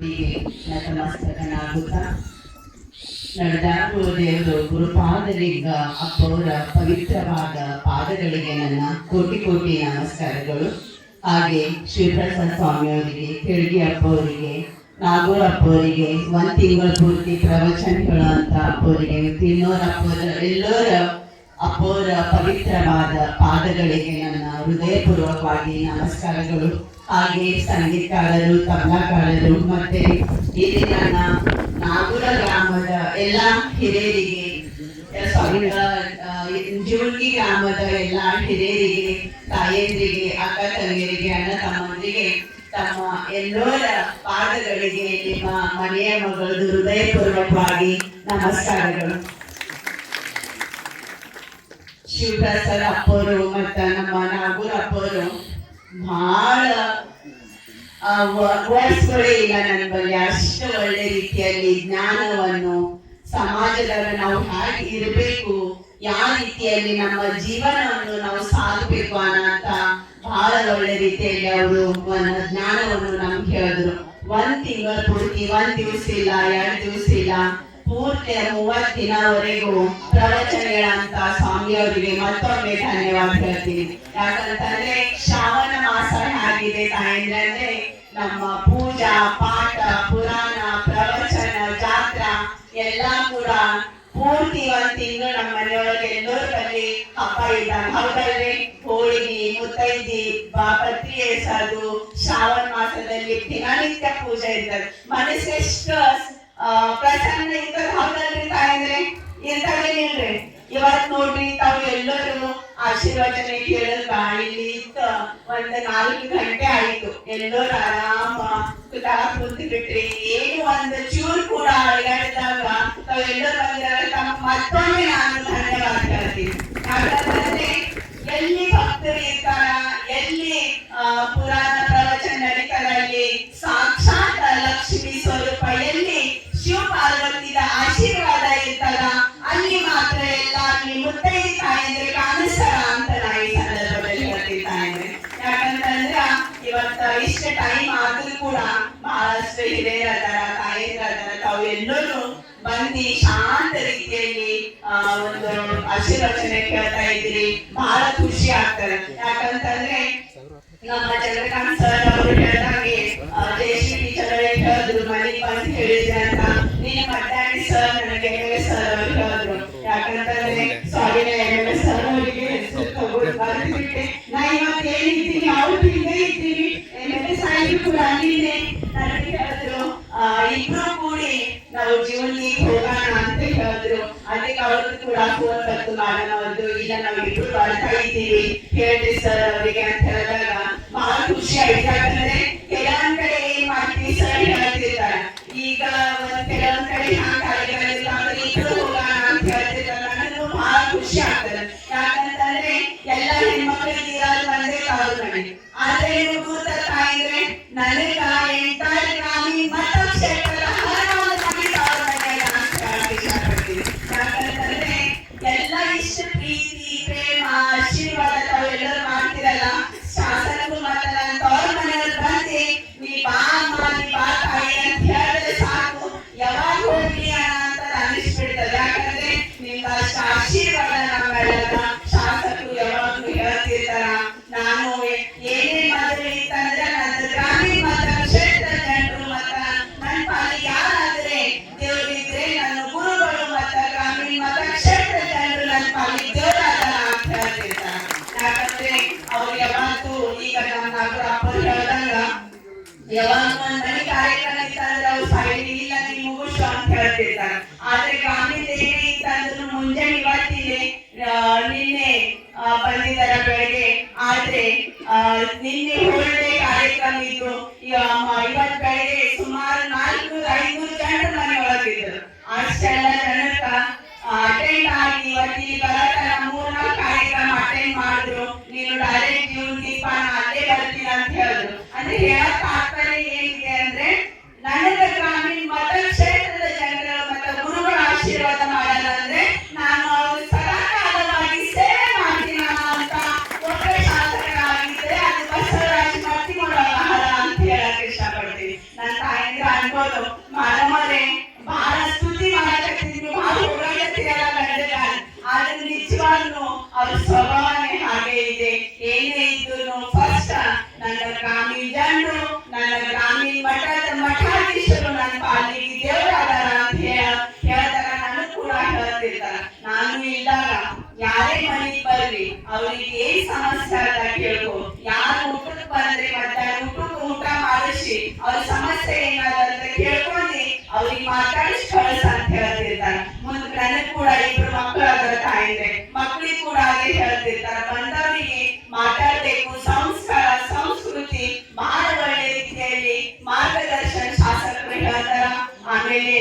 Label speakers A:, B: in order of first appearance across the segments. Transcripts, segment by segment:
A: ನತಮಸ್ತಕನಾಗುತ್ತಾ ನಡೆದಾಡುವ ದೇವರು ಗುರುಪಾದಲಿಂಗ ಅಪ್ಪವರ ಪವಿತ್ರವಾದ ಪಾದಗಳಿಗೆ ನನ್ನ ಕೋಟಿ ಕೋಟಿ ನಮಸ್ಕಾರಗಳು. ಹಾಗೆ ಶಿವಪ್ರಸಾದ್ ಸ್ವಾಮಿಯವರಿಗೆ, ಕೆಳಗಿ ಅಪ್ಪವರಿಗೆ, ನಾಗೂರ್ ಅಪ್ಪವರಿಗೆ, ಒಂದು ತಿಂಗಳ ಪೂರ್ತಿ ಪ್ರವಚನಗಳು ಅಂತ ಅಪ್ಪವರಿಗೆ, ತಿನ್ನೋರ ಅಪ್ಪವರ ಎಲ್ಲರ ಅಪ್ಪವರ ಪವಿತ್ರವಾದ ಪಾದಗಳಿಗೆ ನನ್ನ ಹೃದಯಪೂರ್ವಕವಾಗಿ ನಮಸ್ಕಾರಗಳು. ಹಾಗೆ ಸಂಗೀತಗಾರರು, ತಬಲಾಗಾರರು ಮತ್ತೆ ಇಲ್ಲಿ ನನ್ನ ನಾಗೂರ ಗ್ರಾಮದ ಎಲ್ಲ ಹಿರಿಯರಿಗೆ, ಜೀವನ್ಗಿ ಗ್ರಾಮದ ಎಲ್ಲ ಹಿರಿಯರಿಗೆ, ತಾಯಂದ್ರಿಗೆ, ಅಕ್ಕ ತಂಗಿಯರಿಗೆ, ಅಣ್ಣ ತಮ್ಮಂದಿರಿಗೆ, ತಮ್ಮ ಎಲ್ಲರ ಪಾದಗಳಿಗೆ ನಿಮ್ಮ ಮನೆಯ ಮಗಳದು ಹೃದಯಪೂರ್ವಕವಾಗಿ ನಮಸ್ಕಾರಗಳು. ಶಿವಪ್ರಸಾದ್ ಅಪ್ಪವರು ಮತ್ತು ನಮ್ಮ ನಾಗೂರ್ ಅಪ್ಪವರು ಬಹಳ ವರ್ಡ್ಸ್ಗಳೇ ಇಲ್ಲ ನನ್ನ ಬಳಿ. ಅಷ್ಟು ಒಳ್ಳೆ ರೀತಿಯಲ್ಲಿ ಜ್ಞಾನವನ್ನು ಸಮಾಜದಾಗ ನಾವು ಹೇಗೆ ಇರಬೇಕು, ಯಾವ ರೀತಿಯಲ್ಲಿ ನಮ್ಮ ಜೀವನವನ್ನು ನಾವು ಸಾಧಬೇಕು ಅನ್ನೋಂತ ಬಹಳ ಒಳ್ಳೆ ರೀತಿಯಲ್ಲಿ ಅವರು ಜ್ಞಾನವನ್ನು ನಮ್ಗೆ ಹೇಳಿದ್ರು. ಒಂದ್ ತಿಂಗಳ ಪೂರ್ತಿ, ಒಂದ್ ದಿವಸ ಇಲ್ಲ, 2 ದಿವಸ ಇಲ್ಲ, ಪೂರ್ತಿ 30 ದಿನವರೆಗೂ ಪ್ರವಚನಗಳಂತ ಸ್ವಾಮಿಯವರಿಗೆ ಮತ್ತೊಮ್ಮೆ ಧನ್ಯವಾದ ಹೇಳ್ತೀನಿ. ಯಾಕಂತಂದ್ರೆ ಶ್ರಾವಣ ಮಾಸ ಆಗಿದೆ ತಾಯಂದ್ರೆ, ನಮ್ಮ ಪೂಜಾ ಪಾಠ, ಪುರಾಣ, ಪ್ರವಚನ, ಜಾತ್ರಾ ಎಲ್ಲ ಕೂಡ ಪೂರ್ತಿ 1 ತಿಂಗಳು ನಮ್ಮ ಮನೆಯೊಳಗೆ ಎಲ್ಲರ ಬಳಿ ಹಬ್ಬ ಇದ್ದಾಗ. ಹೌದಲ್ರಿ? ಹೋಳಿಗೆ, ಮುತ್ತೈದಿ, ಪತ್ರಿ ಎಸೋದು, ಶ್ರಾವಣ ಮಾಸದಲ್ಲಿ ದಿನನಿತ್ಯ ಪೂಜೆ ಇರ್ತದೆ. ಮನಸ್ಸೆಷ್ಟು ಪ್ರಸನ್ನ ಇರ್ತದೆ. ಹೌದಲ್ರಿ ತಾಯಂದ್ರೆ? ಇರ್ತದೇನಿಲ್ರಿ? ಇವತ್ ನೋಡ್ರಿ, ತಾವು ಎಲ್ಲರೂ ಆಶೀರ್ವಚನೆ ಕೇಳಲ್ಗ ಇಲ್ಲಿ ಇತ್ತು. 4 ಗಂಟೆ ಆಯ್ತು, ಎಲ್ಲರೂ ಆರಾಮ ಕುಂತು ಬಿಟ್ರಿ. ಏನು ಒಂದು ಚೂರು ಕೂಡ ಅಳಗಾಡಿದಾಗ ತಾವೆಲ್ಲರೂ ಬಂದಿರಲ್ಲ. ತಮ್ಮ ಮತ್ತೊಮ್ಮೆ ನಾನು ಧನ್ಯವಾದ ಹೇಳ್ತೀನಿ. ಯಾಕಂದ್ರೆ ಎಲ್ಲಿ ಭಕ್ತರು ಇರ್ತಾರ, ಎಲ್ಲಿ ಪುರಾಣ ಪ್ರವಚನ ನಡೀತಾರ, ಅಲ್ಲಿ ಸಾಕ್ಷಾತ್ ಲಕ್ಷ್ಮಿ ಸ್ವರೂಪ, ಎಲ್ಲಿ ಶಿವ ಪಾರ್ವತಿದ ಆಶೀರ್ವಾದ ಇರ್ತದ, ಅಲ್ಲಿ ಮಾತ್ರ ಎಲ್ಲ ಅಲ್ಲಿ ಮುತ್ತೈದೆ ತಾಯಂದ್ರೆ ಕಾಣಿಸ್ತಾರ ಅಂತ ನಾ ಈ ಸಂದರ್ಭದಲ್ಲಿ ಹೇಳ್ತೀನಿ ತಾಯಂದ್ರೆ. ಯಾಕಂತಂದ್ರ ಇವತ್ತ ಇಷ್ಟ ಟೈಮ್ ಆದ್ರೂ ಕೂಡ ಬಹಳಷ್ಟು ಹಿರಿಯರ ಅದಾರ, ತಾಯಂದ್ರ ಅದಾರ. ತಾವು ಎಲ್ಲರೂ ಬಂದು ಶಾಂತ ರೀತಿಯಲ್ಲಿ ಒಂದು ಆಶೀರ್ವಚನೆ ಕೇಳ್ತಾ ಇದ್ದೀರಿ. ಬಹಳ ಖುಷಿ ಆಗ್ತದೆ. ಯಾಕಂತಂದ್ರೆ ನಮ್ಮ ಚಂದ್ರಕಾಂತ್ ಸರ್ ಅವರು ಹೇಳಿದಾಗೆ, ಜಯಶ್ರೀ ಟೀಚರ್ ಹೇಳಿದ್ರು, ಮನೆಗೆ ಬಂದು ಹೇಳಿದ್ರೆ ಅಂತ. ನೀನು ಮಧ್ಯಾಹ್ನ ಸರ್ ನನಗೆ MLA ಸರ್ ಅವರು ಹೇಳಿದ್ರು. ಯಾಕಂತಂದ್ರೆ ಸಾವಿನ MLA ಸರ್ ಅವರಿಗೆ ಹೆಸರು ತಗೊಂಡು ಬರ್ತಿಬಿಟ್ಟೆ. ನಾ ಇವತ್ತು ಏನಿದ್ದೀನಿ ಅವ್ರು ಇಲ್ಲೇ ಇದ್ದೀನಿ. MLA ಸಾಹೇಬರು ಕೂಡ ಅಲ್ಲಿಂದೇ ನನಗೆ ಹೇಳಿದ್ರು, ಇಬ್ರು ಕೂಡಿ ನಾವು ಜೀವನಿಗೆ ಹೋಗೋಣ ಅಂತ ಹೇಳಿದ್ರು. ಅದಕ್ಕೆ ಅವ್ರದ್ದು ಕೂಡ ಫೋನ್ ಬಂತು ಮಾಡೋಣವ್ರದ್ದು. ಇಲ್ಲ ನಾವು ಇಬ್ರು ಬರ್ತಾ ಇದ್ದೀವಿ ಹೇಳ್ರಿ ಸರ್ ಅವರಿಗೆ ಅಂತ ಹೇಳಿದಾಗ ಬಹಳ ಖುಷಿ ಆಯ್ತು. ಯಾಕಂದ್ರೆ ಕೆಲವೊಂದ್ ಕಡೆ ಏನ್ ಮಾಡ್ತೀವಿ ಸರ್ ಹೇಳ್ತಿರ್ತಾರೆ, ಈಗ ಕೆಲವೊಂದ್ ಕಡೆ ಇಬ್ರು ಹೋಗೋಣ ಅಂತ ಹೇಳ್ತಿರ್ತಾರೆ. ನನಗೂ ಬಹಳ ಖುಷಿ ಆಗ್ತದೆ. ಯಾಕಂತಂದ್ರೆ ಎಲ್ಲ ಹೆಣ್ಮಕ್ಳಿಗೆ ಇರೋದು ಒಂದೇ ಕಾಲು ಮನೆ. ಆದ್ರೆ ಗೊತ್ತ ತಾಯಿದ್ರೆ, ನನಗ ಎಂಟರ್ ಗ್ರಾಮೀಣ ಮತ್ತು ಕ್ಷೇತ್ರದ ಹಲವಾರು ಮನೆ ಕಾಲು ಮನೆ ಅಂತ ಇಷ್ಟಪಡ್ತೀನಿ. ಯಾಕಂತಂದ್ರೆ ಎಲ್ಲ ಇಷ್ಟ ಪ್ರೀತಿ, ಪ್ರೇಮ, ಆಶೀರ್ವಾದ ತಾವೆಲ್ಲರೂ ಮಾಡ್ತಿರಲ್ಲ. ಶಾಸನಕ್ಕೂ ಮತ್ತೆ ನನ್ನ ತವ್ರ ಮನೆಯವ್ರು ಅನ್ಬೋದು ಮನೆ ಬಹಳ ಸ್ತುತಿ ಮಾಡಕತ್ತಿದ್ರು, ಬಹಳ ಓಡಾಡತ್ತಿರಲ್ಲ ಗಂಡಗಾರ. ಆದ್ರೆ ನಿಜವಾಗ್ಲೂ ಅವ್ರ ಸ್ವಭಾವನೆ ಹಾಗೆ ಇದೆ. ಏನೇ ಇದ್ರು ಫಸ್ಟ್ ನನ್ನ ಗ್ರಾಮೀಣ ಜನರು, ನನ್ನ ಗ್ರಾಮೀಣ ಮಠಾಧೀಶರು ನನ್ನ ಪಾಲಿಗೆ ದೇವರಾದಾರ ಅಂತ ಹೇಳ್ತಾರ. ನನಗ್ ಕೂಡ ಹೇಳ್ತಿರ್ತಾರ. ನಾನು ಇದ್ದಾಗ ಯಾರೇ ಮನೆಗೆ ಬರ್ಲಿ ಅವ್ರಿಗೆ ಏನ್ ಸಮಸ್ಯೆ ಅಂತ ಕೇಳ್ಕೊ, ಯಾರು ಊಟಕ್ಕೆ ಬಂದ್ರೆ ಮತ್ತೆ ಊಟ ಮಾಡಿಸಿ ಅವ್ರ ಸಮಸ್ಯೆ ಏನಾದಂತ ಕೇಳ್ಕೊಂಡು ಅವ್ರಿಗೆ ಮಾತಾಡಿಸಿ ಕಳ್ಸ ಅಂತ ಹೇಳ್ತಿರ್ತಾರ. ಮುಂದೆ ನನಗ್ ಕೂಡ ಇಬ್ರು ಮಕ್ಕಳಾದ್ರ ತಾಯಿದ್ರೆ ಮಕ್ಕಳಿಗೆ ಕೂಡ ಅದೇ ಹೇಳ್ತಿರ್ತಾರ. ಬಂದವರಿಗೆ ಮಾತಾಡ್ಬೇಕು, ಸಂಸ್ಕಾರ ಸಂಸ್ಕೃತಿ ಬಹಳ ಒಳ್ಳೆ ರೀತಿಯಲ್ಲಿ ಮಾರ್ಗದರ್ಶನ ಶಾಸಕರು ಹೇಳ್ತಾರ. ಆಮೇಲೆ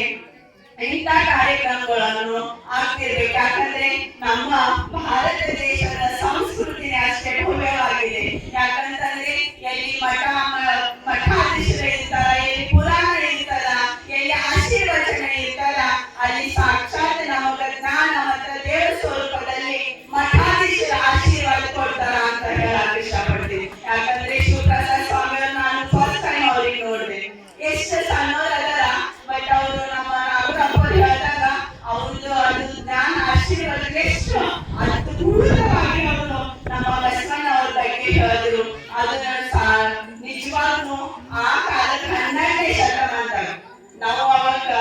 A: ಇಂಥ ಕಾರ್ಯಕ್ರಮಗಳನ್ನು ಆಗ್ತಿರ್ಬೇಕು. ಯಾಕಂದ್ರೆ ನಮ್ಮ ಭಾರತ ದೇಶದ ಸಂಸ್ಕೃತಿನೇ ಅಷ್ಟೇ ಭವ್ಯವಾಗಿದೆ. ಯಾಕಂತಂದ್ರೆ ಎಲ್ಲಿ ಮಠಾಧೀಶರು ಇರ್ತಾರ, ಎಲ್ಲಿ ಪುರಾಣ ಇರ್ತಾರ, ಎಲ್ಲಿ ಆಶೀರ್ವಚನ ಇರ್ತಾರ, ಅಲ್ಲಿ ಸಾಕ್ಷಾತ್ ನಮಗ ಜ್ಞಾನ ಮತ್ತು ದೇವ ಸ್ವರೂಪದಲ್ಲಿ ಮಠಾಧೀಶರ ಆಶೀರ್ವಾದ ಕೊಡ್ತಾರ ಅಂತ ಹೇಳಕ್ ಇಷ್ಟಪಡ್ತೀನಿ. ಯಾಕಂದ್ರೆ ಶಿವಪ್ರಸಾದ್ ಸ್ವಾಮಿಯವ್ರು ನಾನು ಫಸ್ಟ್ ಟೈಮ್ ಅವ್ರಿಗೆ ನೋಡಿದೆ. ಎಷ್ಟು ಸಣ್ಣವರದಾರ, ಬಟ್ ಅವರು ನಮ್ಮ ಹೇಳ್ದಾಗ ಅವ್ರದ್ದು ಅದು ಜ್ಞಾನ ಆಶೀರ್ವಾದ ಎಷ್ಟು ಅದ್ಭುತವಾಗಿ ಅವರು ನಮ್ಮ ಬಸವಣ್ಣ ಅವ್ರ ಬಗ್ಗೆ ಹೇಳಿದ್ರು. ಅದನ್ನ ನಿಜವಾಗ್ಲೂ ಆ ಕಾಲಕ್ಕೆ 12ನೇ ಶತಮಾನ ನಾವು ಅವಾಗ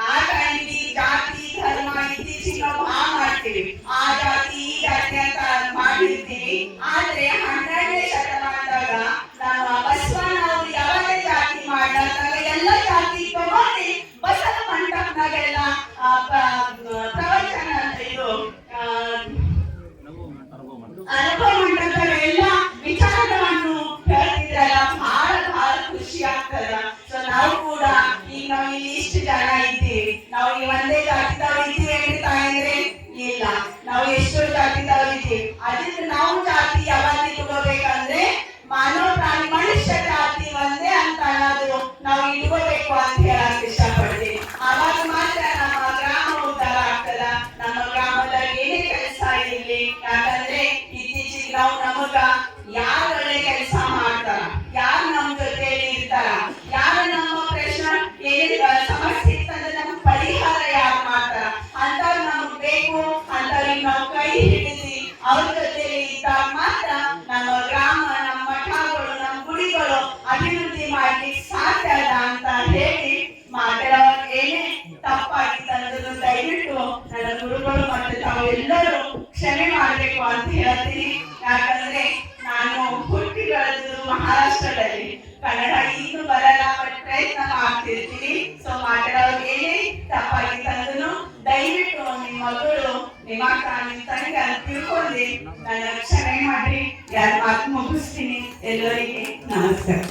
A: ಆ ಟೈಮಿಗೆ ಜಾತಿ ಧರ್ಮ ಇತ್ತೀಚಿಗೆ ನಾವು ಮಾಡ್ತೀವಿ, ಆ ಜಾತಿ ಈ ಜಾತಿ ಅಂತ ಮಾಡಿರ್ತೀವಿ. ಆದ್ರೆ 12ನೇ ಶತಮಾನದಾಗ ನಮ್ಮ ಬಸವಣ್ಣ ಅವ್ರು ಯಾವಾಗ ಜಾತಿ ಮಾಡ್ಲಾರ್ದಾಗ ಎಲ್ಲ ಜಾತಿ ತಗೊಂಡು ಬಸವ ಮಂಟಪನಾಗೆಲ್ಲ ಪ್ರವಚನ ಇದು ಅನುಭವ ಮಂಟಪದಾಗ ಎಲ್ಲ ವಿಚಾರಗಳನ್ನು ಹೇಳ್ತಿದ್ರಲ್ಲ, ಬಹಳ ಖುಷಿ ಆಗ್ತದ. ಸೊ ನಾವು ಕೂಡ ಈಗ ನಾವು ಇಲ್ಲಿ ಇಷ್ಟು ಜನ ಇದ್ದೀವಿ, ನಾವು ಈ ಒಂದೇ ಜಾತಿದವ್ರು ಇದ್ದೀವಿ ಅಂತ ತಾಯಿದ್ರೆ ಇಲ್ಲ, ನಾವು ಎಷ್ಟೋ ಜಾತಿದವ್ರು ಇದ್ದೀವಿ. ಅದಕ್ಕೆ ನಾವು ಜಾತಿ ಯಾವಾಗ ಇಟ್ಕೋಬೇಕಂದ್ರೆ ಮಾನವ ಪ್ರಾಣಿ ಮನುಷ್ಯ ಜಾತಿ ಒಂದೇ ಅಂತ ಅನ್ನೋದು ನಾವು ಇಟ್ಕೋಬೇಕು ಅಂತ ಹೇಳಕ್ ಇಷ್ಟಪಡ್ತೀವಿ. ಅವಾಗ ಮಾತ್ರ ನಮ್ಮ ಗ್ರಾಮ ಉದ್ಧಾರ ಆಗ್ತದ. ನಮ್ಮ ಗ್ರಾಮದಲ್ಲಿ ಏನೇ ಕೆಲಸ ಇರ್ಲಿ, ಯಾಕಂದ್ರೆ ಇತ್ತೀಚೆಗೆ ನಾವು ನಮಗ ಯಾರು ಒಳ್ಳೆ ಕೆಲಸ ಮಾಡ್ತಾರ, ಯಾರು ನಮ್ಮ ಜೊತೆಯಲ್ಲಿ ಇರ್ತಾರ, ಯಾರು ನಮ್ಮ ಪ್ರಶ್ನೆ ಏನೇ ಸಮಸ್ಯೆ ಇರ್ತಂದ್ರೆ ನಮ್ಗೆ ಪರಿಹಾರ ಯಾರು ಮಾಡ್ತಾರ ಅಂತವ್ರು ನಮಗ್ ಬೇಕು. ಅಂತವ್ರಿಗೆ ನಾವು ಕೈ ಹಿಡಿಸಿ ಅವ್ರ ಜೊತೆಯಲ್ಲಿ ಇದ್ದಾಗ ಮಾತ್ರ ನಮ್ಮ ಗ್ರಾಮ, ನಮ್ಮ ಮಠಗಳು, ನಮ್ಮ ಗುಡಿಗಳು ಅಭಿವೃದ್ಧಿ ಮಾಡ್ಲಿಕ್ಕೆ ಸಾಧ್ಯ ಅದ ಅಂತ ಹೇಳಿ ಮಾತಾಡೋವಾಗ ಏನೇ ತಪ್ಪಾಗಿತ್ತಂದ್ರೂ ದಯವಿಟ್ಟು ನನ್ನ ಗುರುಗಳು ಮತ್ತು ತಾವೆಲ್ಲರೂ ಕ್ಷಮೆ ಮಾಡಬೇಕು ಅಂತ ಹೇಳ್ತೀನಿ. ಯಾಕಂದ್ರೆ ನಾನು ಹುಟ್ಟಿ ಬೆಳೆದು ಮಹಾರಾಷ್ಟ್ರದಲ್ಲಿ, ಕನ್ನಡ ಇನ್ನೂ ಬರಲ್ಲ, ಬಟ್ ಪ್ರಯತ್ನ ಮಾಡ್ತಿರ್ತೀನಿ. ಸೊ ಮಾತಾಡೋವಾಗ ಏನೇ ತಪ್ಪಾಗಿತ್ತಂದ್ರೂ ದಯವಿಟ್ಟು ನಿಮ್ಮ ಮಗಳು ನಿಮ್ಮ ಅಕ್ಕ ನಿಮ್ಮ ತಂಗಿ ಅಂತ ತಿಳ್ಕೊಂಡು ನನ್ನ ಕ್ಷಮೆ ಮಾಡ್ರಿ. ಯಾರು ಮಾತು ಮುಗಿಸ್ತೀನಿ. ಎಲ್ಲರಿಗೆ ನಮಸ್ಕಾರ.